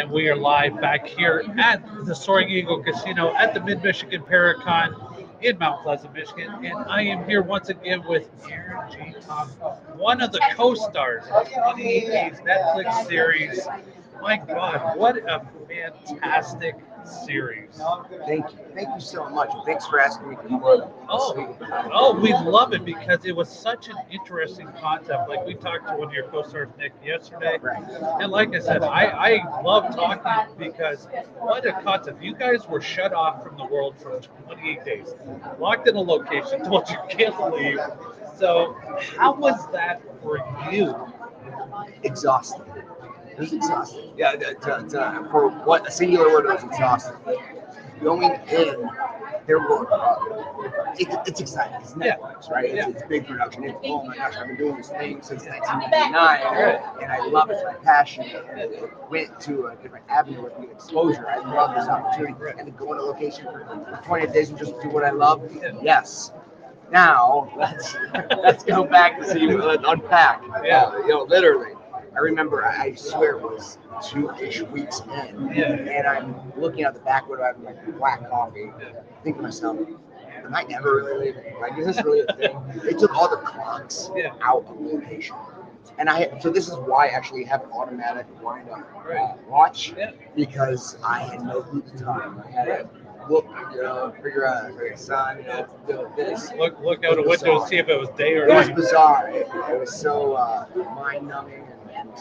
and we are live back here at the Soaring Eagle Casino at the Mid-Michigan Paracon in Mount Pleasant, Michigan. And I am here once again with Arron G Thompson, one of the co-stars of 28 Days Netflix series. My God, what a fantastic series. Thank you so much. And thanks for asking me to come on. We love it because it was such an interesting concept. Like we talked to one of your co-stars, Nick, yesterday, and like I said, I love talking because what a concept. You guys were shut off from the world for 28 days, locked in a location, told you can't leave. So how was that for you? Exhausting. It was exhausting. Yeah, for what a singular word, it was exhausting. Going in, there were. It's exciting. It's Netflix, right? It's big production. It's, oh my gosh, I've been doing this thing since 1999, and I love it. It's my passion. And it went to a different avenue with the exposure. I love this opportunity, and to go on a location for 20 days and just do what I love. Yes. Now let's go back to see. Let's unpack. Literally. I remember, I swear it was 2-ish weeks in, and I'm looking at the back window having like black coffee, thinking to myself, am I never really leaving? Like, is this really a thing? They took all the clocks out of the location. And so this is why I actually have an automatic wind up watch, because I had no clue the time. I had to look, figure out, son, do this. Look out a window to see if it was day or night. night. It was bizarre. It was so mind-numbing and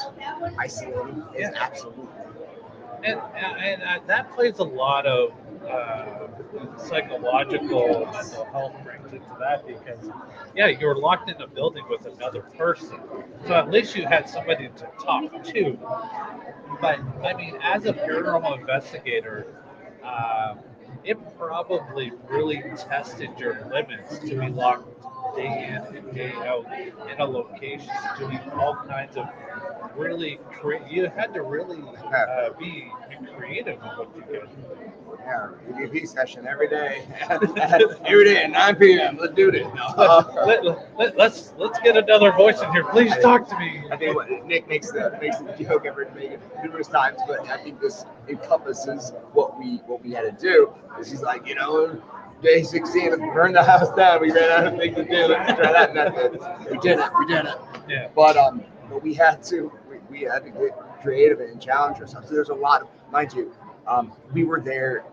isolating. It's absolutely. And that plays a lot of psychological mental health brings into that because, you're locked in a building with another person. So at least you had somebody to talk to. But, I mean, as a paranormal investigator, it probably really tested your limits to be locked day in and day out in a location doing all kinds of really you had to really be creative in what you did. Yeah, EVP session every day. Every day at 9 p.m. Let's do this. Let's get another voice in here. Please talk to me. I think what Nick makes the joke ever made it numerous times, but I think this encompasses what we had to do. Is he's like, day 16, let's burn the house down. We ran out of things to do. Let's try that method. We did it. Yeah. But we had to get creative and challenge ourselves. So there's a lot of, mind you, we were there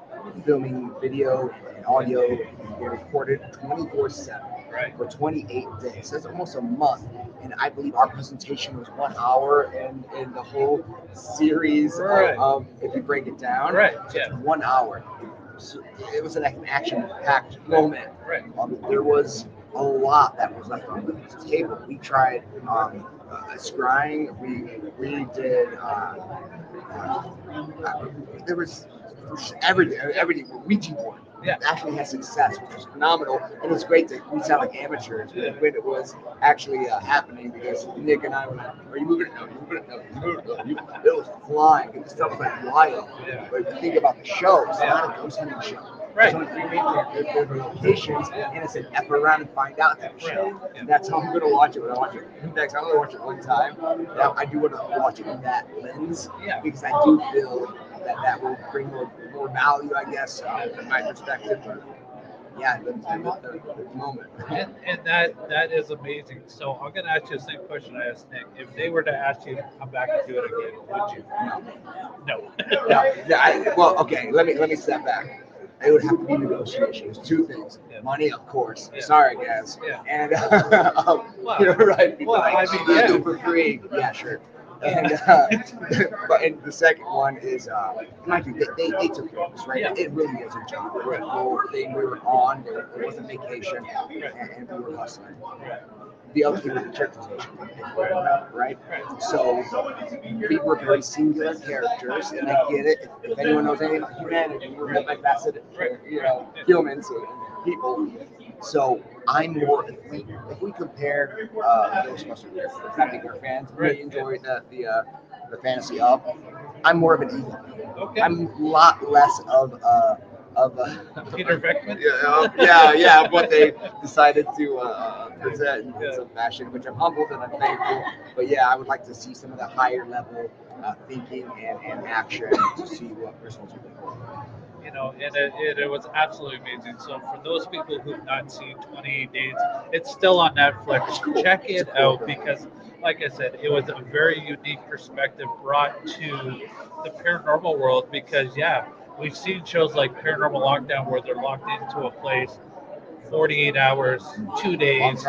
filming video and audio. We recorded 24/7 for 28 days. That's almost a month. And I believe our presentation was 1 hour, and the whole series of, if you break it down, 1 hour. So it was an action-packed moment. There was a lot that was left on the table. We tried scrying. We did. There was everything. Ouija board. Actually had success, which was phenomenal, and it's great that we sound like amateurs when it was actually happening, because Nick and I were like, "Are you moving it? No, you moving it? No, you moving it? No." It was flying, and the stuff was like wild. But if you think about the show, it's not a ghost hunting show. There's only 3 major locations, and it's an F around and find out type of show. And that's how I'm going to watch it when I watch it next. I'm going to watch it one time. Now, I do want to watch it in that lens, because I do feel that will bring more value, I guess, from my perspective. But the moment. And that is amazing. So I'm going to ask you the same question I asked Nick. If they were to ask you to come back and do it again, would you? No. Well, okay. Let me step back. It would have to be negotiations. 2 things. Money, of course. Sorry, guys. And right. Well, I mean, do for free. Yeah, sure. And and the second one is, mind you, they took care of us, right? It really is a job. It was a whole thing we were on. It wasn't vacation, and we were hustling. The other thing was the characterization, right? So we were very singular characters, and I get it. If anyone knows anything about humanity, we're multifaceted, humans and people. So I'm more, if we compare Ghostbusters, I think our fans really enjoy the fantasy of. I'm more of an eagle. I'm a lot less of of Peter Beckman. yeah, what they decided to present in some fashion, which I'm humbled and I'm thankful. But yeah, I would like to see some of the higher level thinking and action to see what Bristol's really for. And it was absolutely amazing. So for those people who've not seen 28 Days, it's still on Netflix. Check it out because, like I said, it was a very unique perspective brought to the paranormal world. Because we've seen shows like Paranormal Lockdown where they're locked into a place 48 hours, 2 days.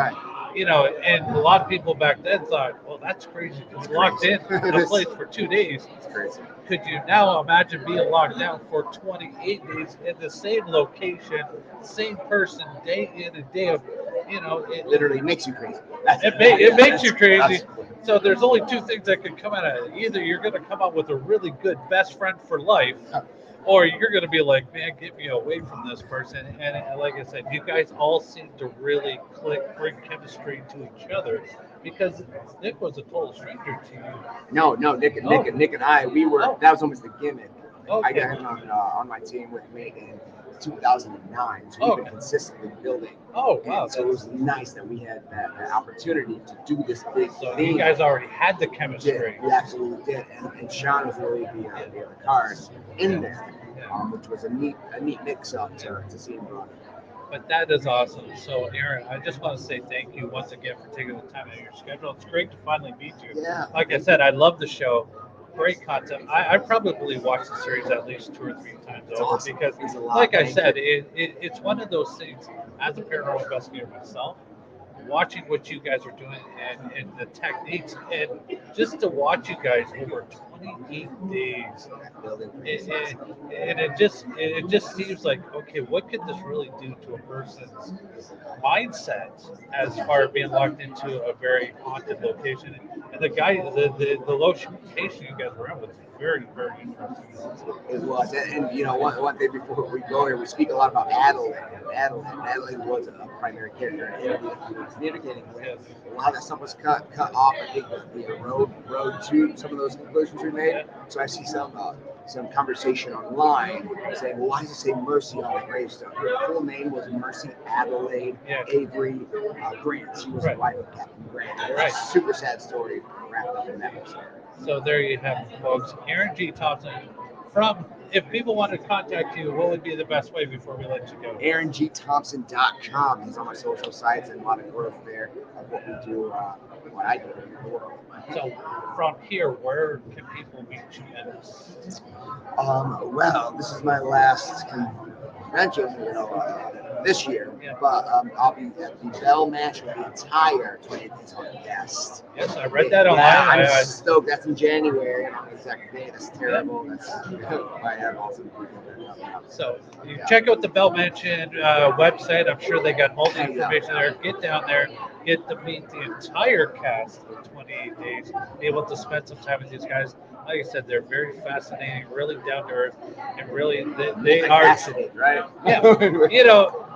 And a lot of people back then thought, well, that's crazy. It's locked in a place for 2 days. It's crazy. Could you now imagine being locked down for 28 days in the same location, same person, day in and day out? It literally makes you crazy. It makes you crazy. So there's only two things that can come out of it. Either you're going to come out with a really good best friend for life, or you're going to be like, man, get me away from this person. And like I said, you guys all seem to really click, bring chemistry to each other. Because Nick was a total stranger to you. No, Nick and I, we were. That was almost the gimmick. Okay. I got him on my team with me in 2009, so we've been consistently building. Oh, wow! So it was nice that we had that opportunity to do this big so thing. You guys already had the chemistry. We absolutely did, and Sean was really the card in there, which was a neat mix up to see him run. But that is awesome. So, Aaron, I just want to say thank you once again for taking the time out of your schedule. It's great to finally meet you. Yeah. Like I said, I love the show. Great content. I probably watched the series at least 2 or 3 times over awesome. Because, like I said, it's one of those things. As a paranormal investigator myself, watching what you guys are doing and the techniques, and just to watch you guys over 28 days, and it just seems like, okay, what could this really do to a person's mindset as far as being locked into a very haunted location? And the location you guys were in was very, very interesting. It was, and one thing before we go here, we speak a lot about Adelaide. Adelaide was a primary character in that we were communicating with. Yes. A lot of that stuff was cut off. I think the road to some of those conclusions we made. So I see some conversation online saying, well, why does it say Mercy on the gravestone? Her full name was Mercy Adelaide Avery Grant. She was the wife of Captain Grant. Right. Super sad story wrapped up in that episode. So there you have it, folks. Arron G Thompson. If people want to contact you, what would be the best way before we let you go? ArronGThompson.com. He's on my social sites and a lot of growth there of what we do, what I do in the world. So from here, where can people meet you next? Well, this is my last convention, this year, but I'll be at the Bell Match for the entire 28 Days on Guest. Yes, I read that online. I'm stoked. That's in January. I don't know the exact date. That's terrible. I have awesome people there. So you check out the Bell Mansion website. I'm sure they got all the information there. Get down there. Get to meet the entire cast of 28 Days. Be able to spend some time with these guys. Like I said, they're very fascinating, really down to earth, and really they are fascinating, right? Yeah,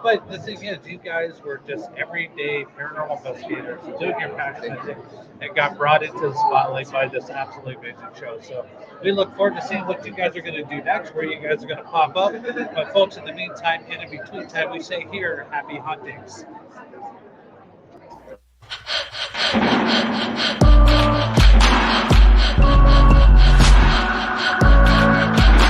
But the thing is, you guys were just everyday paranormal investigators doing your passion thing, and got brought into the spotlight by this absolutely amazing show. So we look forward to seeing what you guys are going to do next, where you guys are going to pop up. But folks, in the meantime, in between time, we say here, happy huntings.